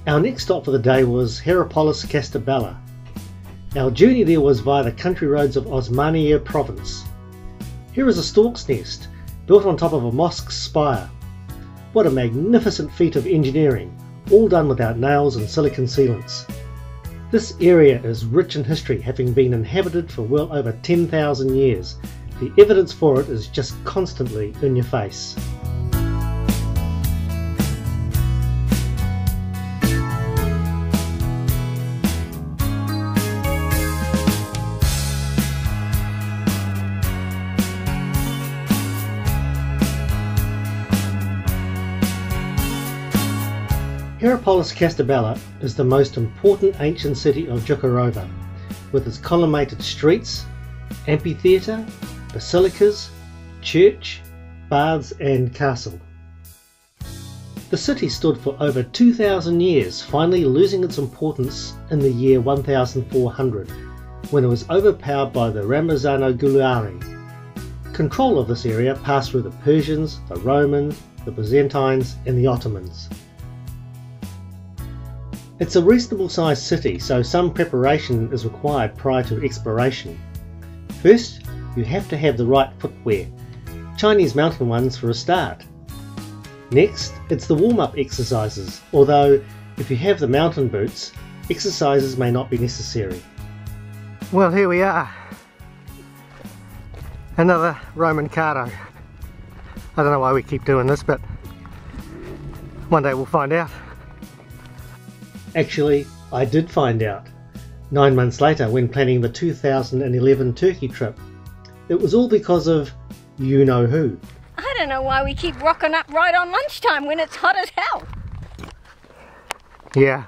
Our next stop for the day was Hierapolis, Castabala. Our journey there was via the country roads of Osmania province. Here is a stork's nest, built on top of a mosque spire. What a magnificent feat of engineering, all done without nails and silicon sealants. This area is rich in history, having been inhabited for well over 10,000 years. The evidence for it is just constantly in your face. Hierapolis Castabala is the most important ancient city of Jukurova, with its columnated streets, amphitheatre, basilicas, church, baths and castle. The city stood for over 2,000 years, finally losing its importance in the year 1400, when it was overpowered by the Ramazano Guluari. Control of this area passed through the Persians, the Romans, the Byzantines and the Ottomans. It's a reasonable sized city, so some preparation is required prior to exploration. First, you have to have the right footwear, Chinese mountain ones for a start. Next, it's the warm-up exercises, although if you have the mountain boots, exercises may not be necessary. Well, here we are. Another Roman cardo. I don't know why we keep doing this, but one day we'll find out. Actually, I did find out 9 months later when planning the 2011 Turkey trip. It was all because of you-know-who. I don't know why we keep rocking up right on lunchtime when it's hot as hell. Yeah,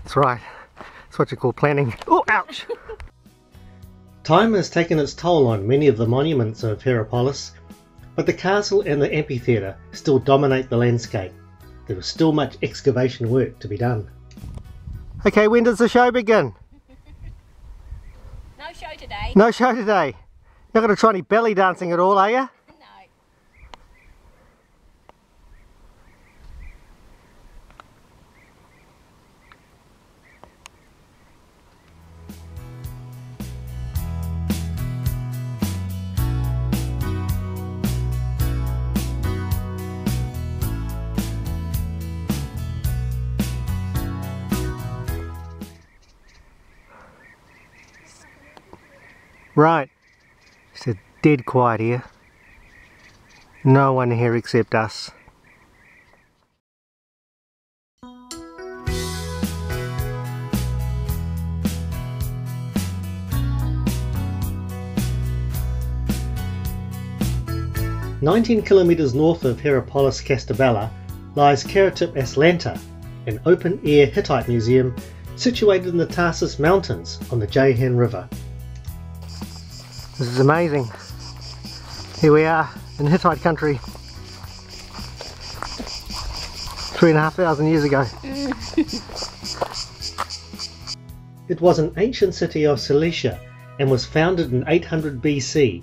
that's right. That's what you call planning. Oh, ouch! Time has taken its toll on many of the monuments of Hierapolis, but the castle and the amphitheatre still dominate the landscape. There is still much excavation work to be done. Okay, when does the show begin? No show today. No show today. Not going to try any belly dancing at all, are you? No. Right, it's dead quiet here. No one here except us. "19 kilometres north of Hierapolis Castabala lies Karatepe Aslanta, an open-air Hittite museum situated in the Tarsus Mountains on the Jayhan River. This is amazing. Here we are in Hittite country 3,500 years ago. It was an ancient city of Seleucia and was founded in 800 BC.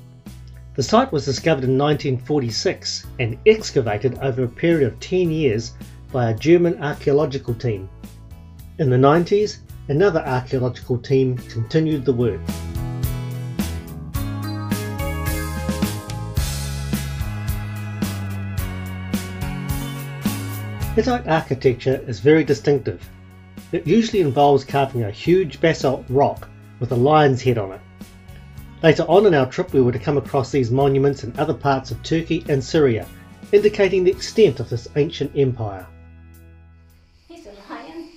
The site was discovered in 1946 and excavated over a period of 10 years by a German archaeological team. In the 90s, another archaeological team continued the work. Hittite architecture is very distinctive. It usually involves carving a huge basalt rock with a lion's head on it. Later on in our trip we were to come across these monuments in other parts of Turkey and Syria, indicating the extent of this ancient empire. Here's a lion.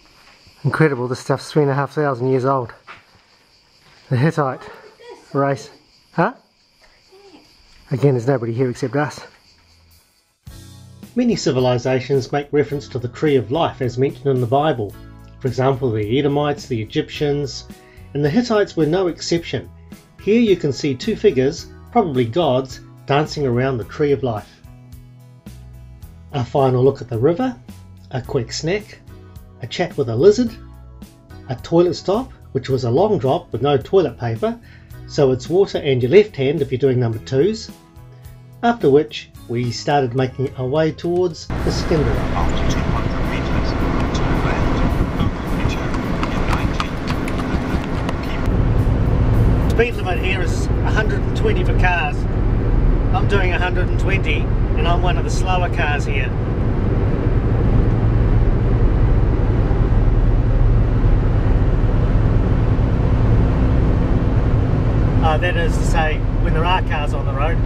Incredible, this stuff's 3,500 years old. The Hittite race. Huh? Again, there's nobody here except us. Many civilizations make reference to the Tree of Life as mentioned in the Bible. For example, the Edomites, the Egyptians, and the Hittites were no exception. Here you can see two figures, probably gods, dancing around the Tree of Life. A final look at the river, a quick snack, a chat with a lizard, a toilet stop, which was a long drop with no toilet paper, so it's water and your left hand if you're doing number twos, after which we started making our way towards Iskenderun. After 200 metres, turn left. here is 120 for cars. I'm doing 120 and I'm one of the slower cars here. That is to say, when there are cars on the road.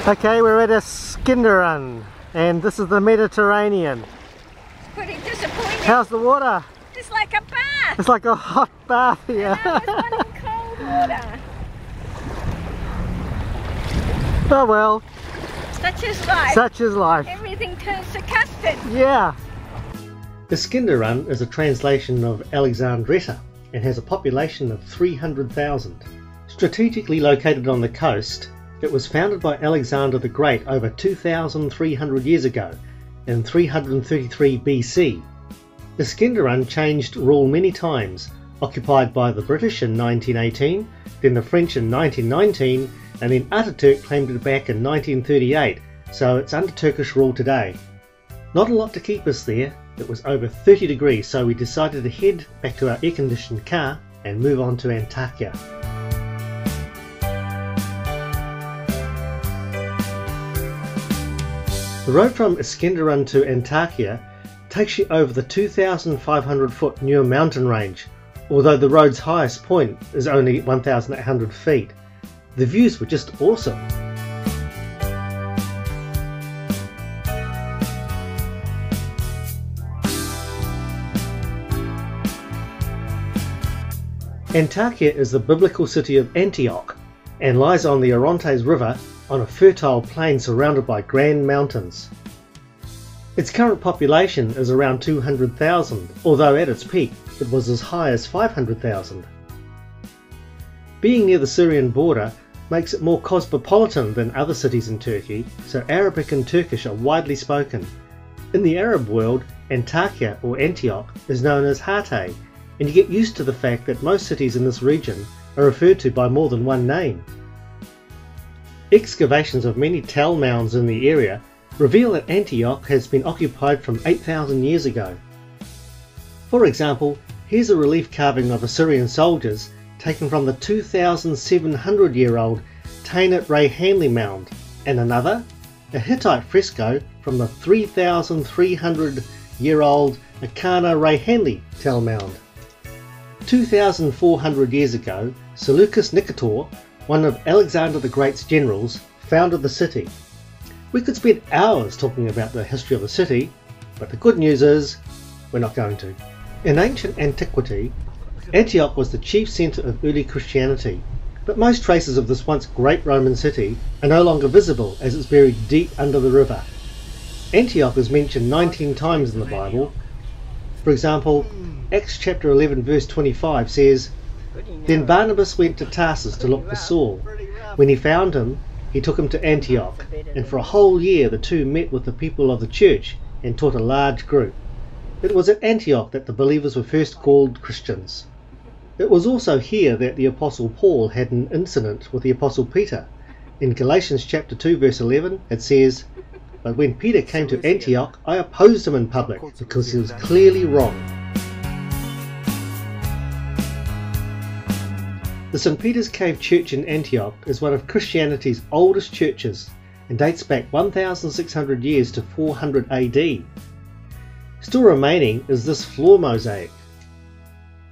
Okay, we're at Iskenderun, and this is the Mediterranean. It's pretty disappointing. How's the water? It's like a bath. It's like a hot bath here. I was wanting cold water. Oh well. Such is life. Such is life. Everything turns to custard. Yeah. Iskenderun is a translation of Alexandretta and has a population of 300,000. Strategically located on the coast, it was founded by Alexander the Great over 2,300 years ago in 333 BC. Iskenderun changed rule many times, occupied by the British in 1918, then the French in 1919, and then Ataturk claimed it back in 1938, so it's under Turkish rule today. Not a lot to keep us there. It was over 30 degrees, so we decided to head back to our air-conditioned car and move on to Antioch. The road from Iskenderun to Antioch takes you over the 2,500 foot Nur mountain range, although the road's highest point is only 1,800 feet. The views were just awesome. Antioch is the biblical city of Antioch and lies on the Orontes River on a fertile plain surrounded by grand mountains. Its current population is around 200,000, although at its peak it was as high as 500,000. Being near the Syrian border makes it more cosmopolitan than other cities in Turkey, so Arabic and Turkish are widely spoken. In the Arab world, Antakya or Antioch is known as Hittite, and you get used to the fact that most cities in this region are referred to by more than one name. Excavations of many tell mounds in the area reveal that Antioch has been occupied from 8,000 years ago. For example, here's a relief carving of Assyrian soldiers taken from the 2,700-year-old Tainat Ray Hanley mound, and another, a Hittite fresco from the 3,300-year-old Akana Ray Hanley tell mound. 2,400 years ago, Seleucus Nicator, one of Alexander the Great's generals, founded the city. We could spend hours talking about the history of the city, but the good news is, we're not going to. In ancient antiquity, Antioch was the chief centre of early Christianity, but most traces of this once great Roman city are no longer visible as it's buried deep under the river. Antioch is mentioned 19 times in the Bible. For example, Acts chapter 11 verse 25 says, "Then Barnabas went to Tarsus to look for Saul. When he found him, he took him to Antioch, and for a whole year the two met with the people of the church and taught a large group." It was at Antioch that the believers were first called Christians. It was also here that the Apostle Paul had an incident with the Apostle Peter. In Galatians chapter 2 verse 11 it says, "But when Peter came to Antioch, I opposed him in public because he was clearly wrong." The St. Peter's Cave Church in Antioch is one of Christianity's oldest churches and dates back 1,600 years to 400 AD. Still remaining is this floor mosaic.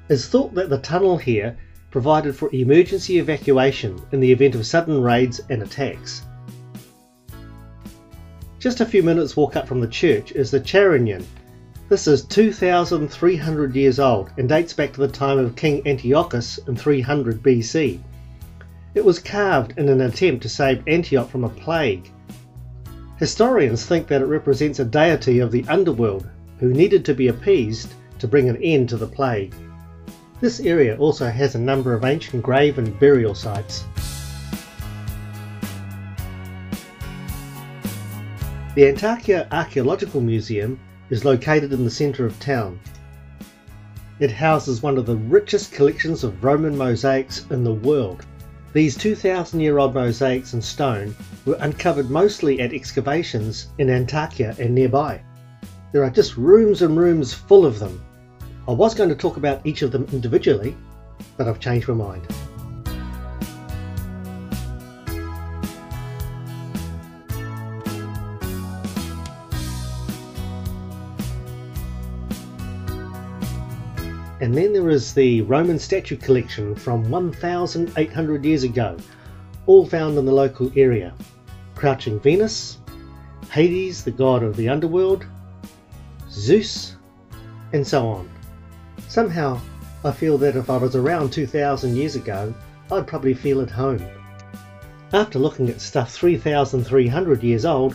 It's thought that the tunnel here provided for emergency evacuation in the event of sudden raids and attacks. Just a few minutes walk up from the church is the Charonion. This is 2,300 years old and dates back to the time of King Antiochus in 300 BC. It was carved in an attempt to save Antioch from a plague. Historians think that it represents a deity of the underworld who needed to be appeased to bring an end to the plague. This area also has a number of ancient grave and burial sites. The Antioch Archaeological Museum is located in the centre of town. It houses one of the richest collections of Roman mosaics in the world. These 2,000-year-old mosaics in stone were uncovered mostly at excavations in Antioch and nearby. There are just rooms and rooms full of them. I was going to talk about each of them individually, but I've changed my mind. And then there is the Roman statue collection from 1,800 years ago, all found in the local area. Crouching Venus, Hades, the god of the underworld, Zeus, and so on. Somehow I feel that if I was around 2,000 years ago, I'd probably feel at home. After looking at stuff 3,300 years old,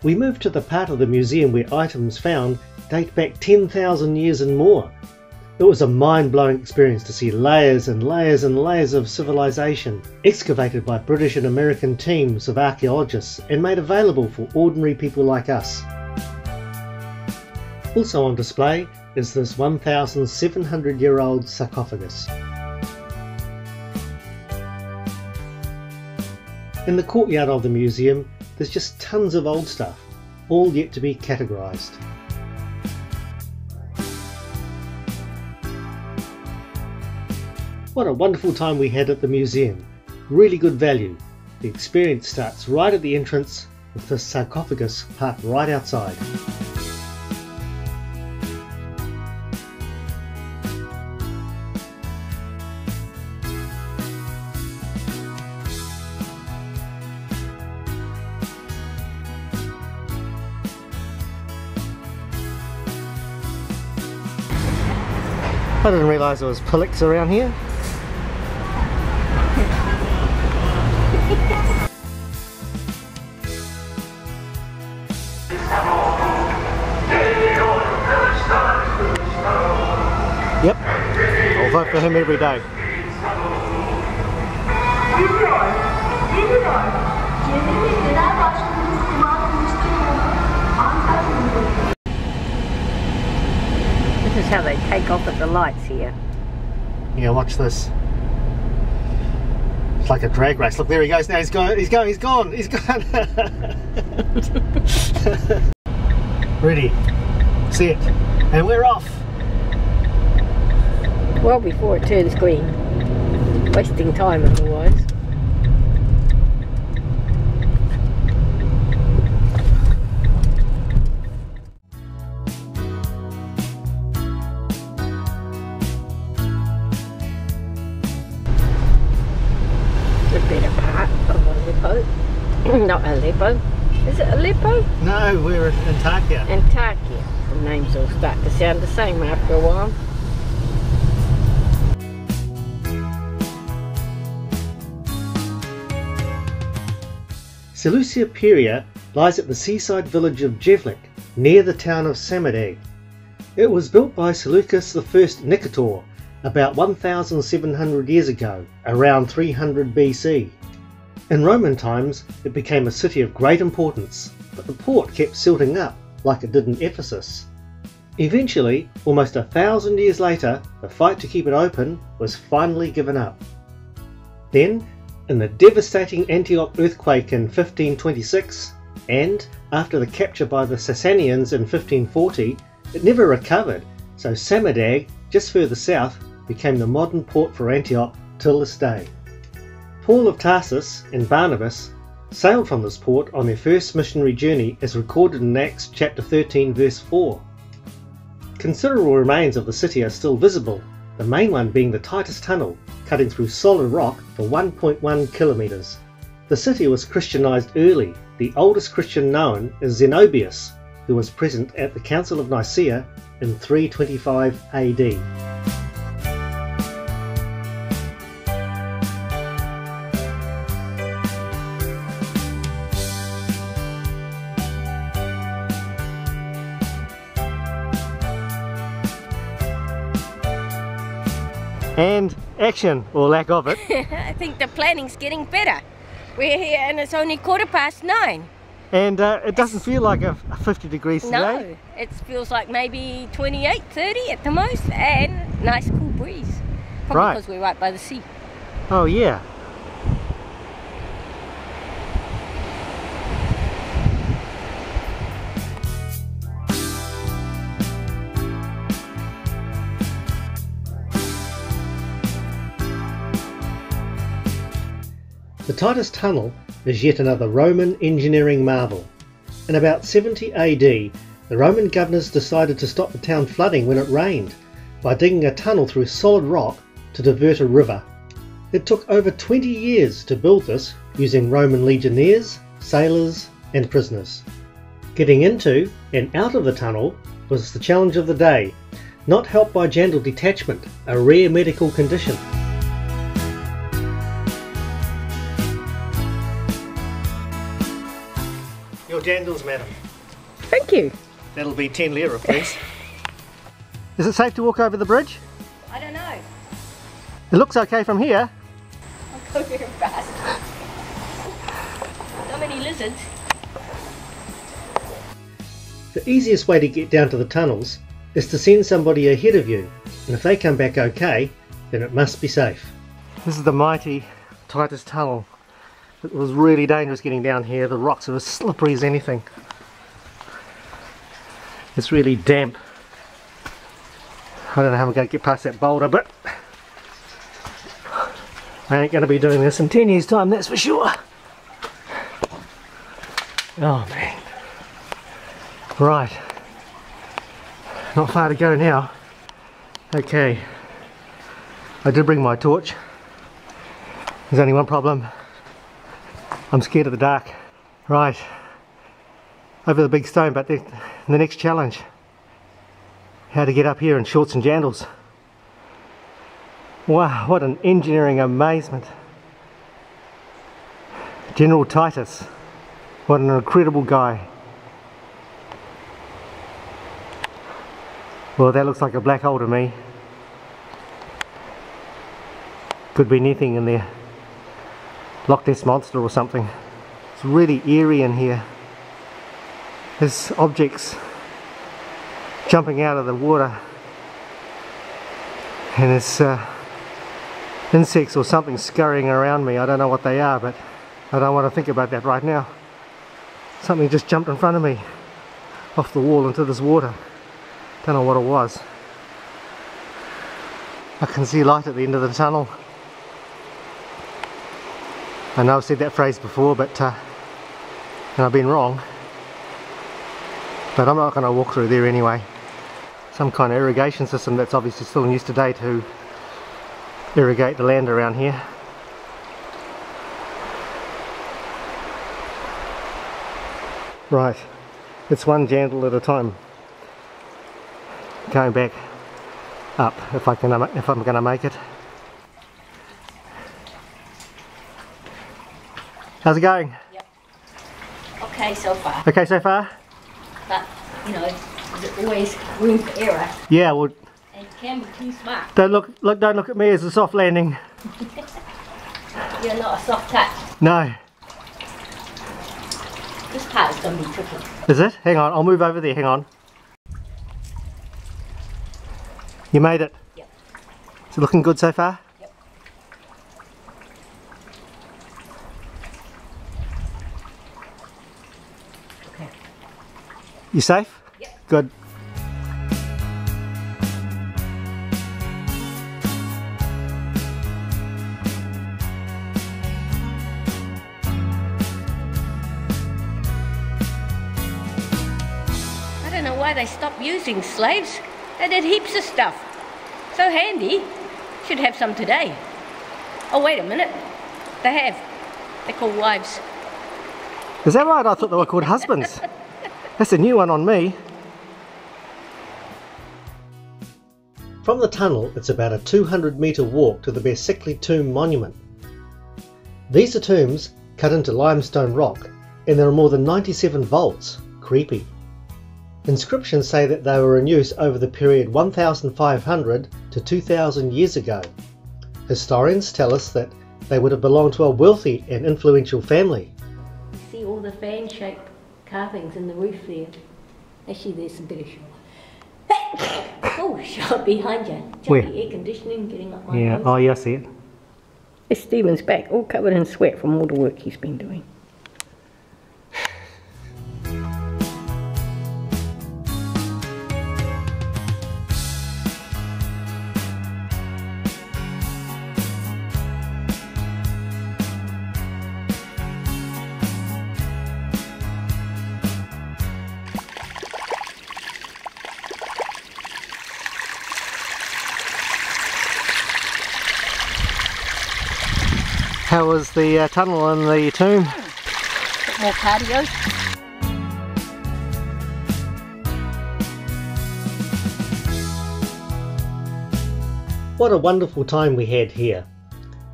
we moved to the part of the museum where items found date back 10,000 years and more. It was a mind-blowing experience to see layers and layers and layers of civilization excavated by British and American teams of archaeologists and made available for ordinary people like us. Also on display is this 1,700-year-old sarcophagus. In the courtyard of the museum, there's just tons of old stuff, all yet to be categorised. What a wonderful time we had at the museum. Really good value. The experience starts right at the entrance with this sarcophagus parked right outside. I didn't realise there was pillocks around here. Yep, I'll vote for him every day. This is how they take off at the lights here. Yeah, watch this. It's like a drag race. Look, there he goes now. He's gone. Ready, set, and we're off. Well before it turns green. Wasting time otherwise. The better part of Aleppo. Not Aleppo. Is it Aleppo? No, we're in Antioch. Antioch. The names all start to sound the same after a while. Seleucia Pieria lies at the seaside village of Jevlik, near the town of Samadag. It was built by Seleucus I Nicator about 1,700 years ago, around 300 BC. In Roman times, it became a city of great importance, but the port kept silting up, like it did in Ephesus. Eventually, almost 1,000 years later, the fight to keep it open was finally given up. Then, in the devastating Antioch earthquake in 1526, and after the capture by the Sasanians in 1540, it never recovered, so Samadag, just further south, became the modern port for Antioch till this day. Paul of Tarsus and Barnabas sailed from this port on their first missionary journey as recorded in Acts chapter 13 verse 4. Considerable remains of the city are still visible, the main one being the Titus Tunnel, cutting through solid rock for 1.1 kilometres. The city was Christianized early. The oldest Christian known is Zenobius, who was present at the Council of Nicaea in 325 AD. And action, or lack of it. I think the planning's getting better. We're here and it's only 9:15. And it doesn't feel like a 50 degrees today. No, it feels like maybe 28, 30 at the most. And nice cool breeze. Probably Right. because we're right by the sea. Oh yeah. The Titus Tunnel is yet another Roman engineering marvel. In about 70 AD, the Roman governors decided to stop the town flooding when it rained by digging a tunnel through solid rock to divert a river. It took over 20 years to build this using Roman legionnaires, sailors and prisoners. Getting into and out of the tunnel was the challenge of the day, not helped by genital detachment, a rare medical condition. Your jandals, madam. Thank you. That'll be 10 lira, please. Is it safe to walk over the bridge? I don't know. It looks okay from here. I'll go very fast. So many lizards. The easiest way to get down to the tunnels is to send somebody ahead of you, and if they come back okay, then it must be safe. This is the mighty Titus Tunnel. It was really dangerous getting down here. The rocks are as slippery as anything. It's really damp. I don't know how I'm going to get past that boulder, but I ain't going to be doing this in 10 years' time, that's for sure. Oh man. Right. Not far to go now. Okay. I did bring my torch. There's only one problem. I'm scared of the dark. Right. Over the big stone, but the next challenge. How to get up here in shorts and jandals. Wow, what an engineering amazement. General Titus. What an incredible guy. Well, that looks like a black hole to me. Could be anything in there. Loch Ness Monster or something. It's really eerie in here. There's objects jumping out of the water, and there's insects or something scurrying around me. I don't know what they are, but I don't want to think about that right now. Something just jumped in front of me off the wall into this water. Don't know what it was. I can see light at the end of the tunnel. I know I've said that phrase before, but and I've been wrong. But I'm not going to walk through there anyway. Some kind of irrigation system that's obviously still in use today to irrigate the land around here. Right, it's one jandal at a time. Going back up if I'm going to make it. How's it going? Yep. Okay so far. Okay so far? But, you know, there's always room for error. Yeah, well, And you can be too smart. don't look at me as a soft landing. You're not a soft touch. No. This part is going to be tricky. Is it? Hang on, I'll move over there, hang on. You made it? Yep. Is it looking good so far? Yep. Okay. You safe? Yep. Good. I don't know why they stopped using slaves. They did heaps of stuff. So handy. Should have some today. Oh, wait a minute. They have. They're called wives. Is that right? I thought they were called husbands. That's a new one on me. From the tunnel, it's about a 200-metre walk to the Besikli tomb monument. These are tombs cut into limestone rock, and there are more than 97 vaults. Creepy. Inscriptions say that they were in use over the period 1500 to 2000 years ago. Historians tell us that they would have belonged to a wealthy and influential family. You see all the fan-shaped carvings in the roof there. Actually, there's a bit of Oh, shot behind you. Where? Jumpy air conditioning getting up my Yeah, nose. oh yeah, I see it. There's Stephen's back, all covered in sweat from all the work he's been doing. How was the tunnel and the tomb? Bit more cardio. What a wonderful time we had here.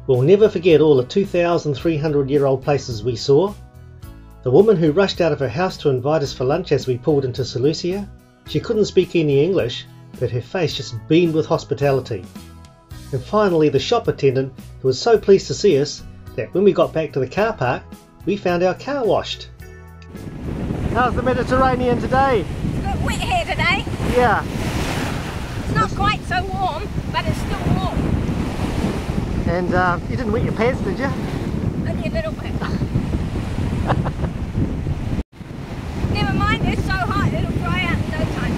We'll never forget all the 2,300-year-old places we saw. The woman who rushed out of her house to invite us for lunch as we pulled into Seleucia. She couldn't speak any English, but her face just beamed with hospitality. And finally the shop attendant who was so pleased to see us that when we got back to the car park, we found our car washed. How's the Mediterranean today? It's a bit wet here today. Yeah. It's not quite so warm, but it's still warm. And you didn't wet your pants, did you? Only a little bit. Never mind, it's so hot, it'll dry out in no time.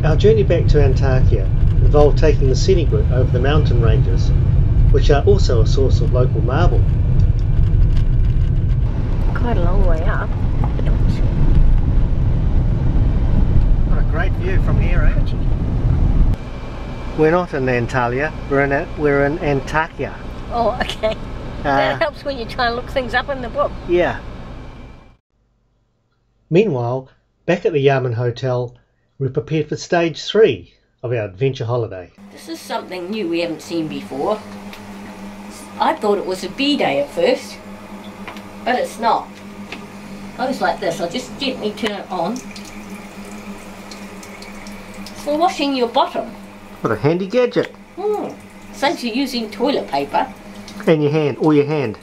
Our journey back to Antioch involved taking the scenic route over the mountain ranges, which are also a source of local marble. Quite a long way up. What a great view from here, eh? We're not in Antalya, we're in Antioch. Oh, okay. That helps when you try and look things up in the book. Yeah. Meanwhile, back at the Yaman Hotel, we're prepared for stage 3 of our adventure holiday. This is something new we haven't seen before. I thought it was a B-day at first, but it's not. It goes like this. I'll just gently turn it on. It's for washing your bottom. What a handy gadget. Saves you using toilet paper. And your hand, or your hand.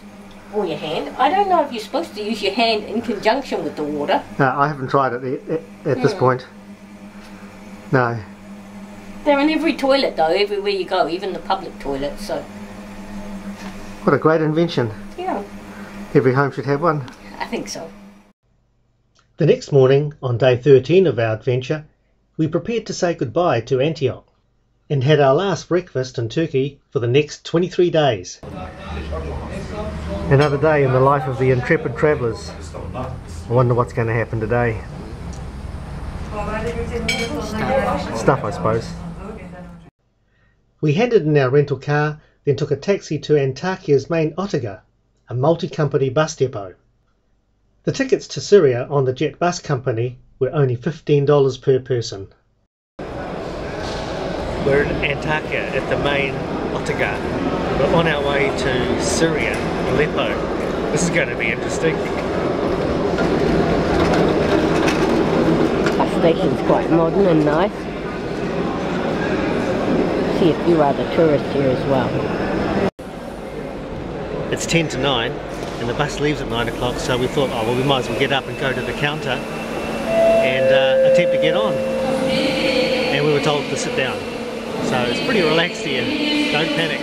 Or your hand. I don't know if you're supposed to use your hand in conjunction with the water. No, I haven't tried it at this point. No. They're in every toilet though, everywhere you go, even the public toilets, so. What a great invention. Yeah. Every home should have one. I think so. The next morning, on day 13 of our adventure, we prepared to say goodbye to Antioch and had our last breakfast in Turkey for the next 23 days. Another day in the life of the intrepid travellers. I wonder what's going to happen today. Stuff, I suppose. We handed in our rental car, then took a taxi to Antakya's main otogar, a multi-company bus depot. The tickets to Syria on the jet bus company were only $15 per person. We're in Antakya at the main otogar. We're on our way to Syria, Aleppo. This is going to be interesting. Bus station's quite modern and nice. See a few other tourists here as well. It's 10 to 9 and the bus leaves at 9 o'clock, so we thought, oh well, we might as well get up and go to the counter and attempt to get on. And we were told to sit down. So it's pretty relaxed here, don't panic.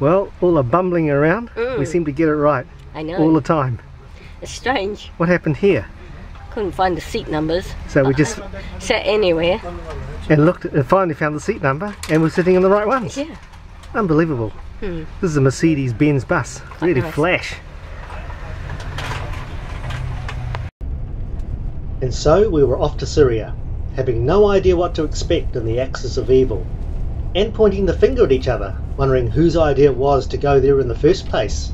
Well, all the bumbling around, we seem to get it right. I know. All the time. It's strange. What happened here? Couldn't find the seat numbers. So we just sat anywhere. And looked and finally found the seat number and we're sitting in the right ones. Yeah. Unbelievable. This is a Mercedes-Benz bus. Quite Really nice. flash. And so we were off to Syria, having no idea what to expect in the axis of evil, and pointing the finger at each other, wondering whose idea it was to go there in the first place.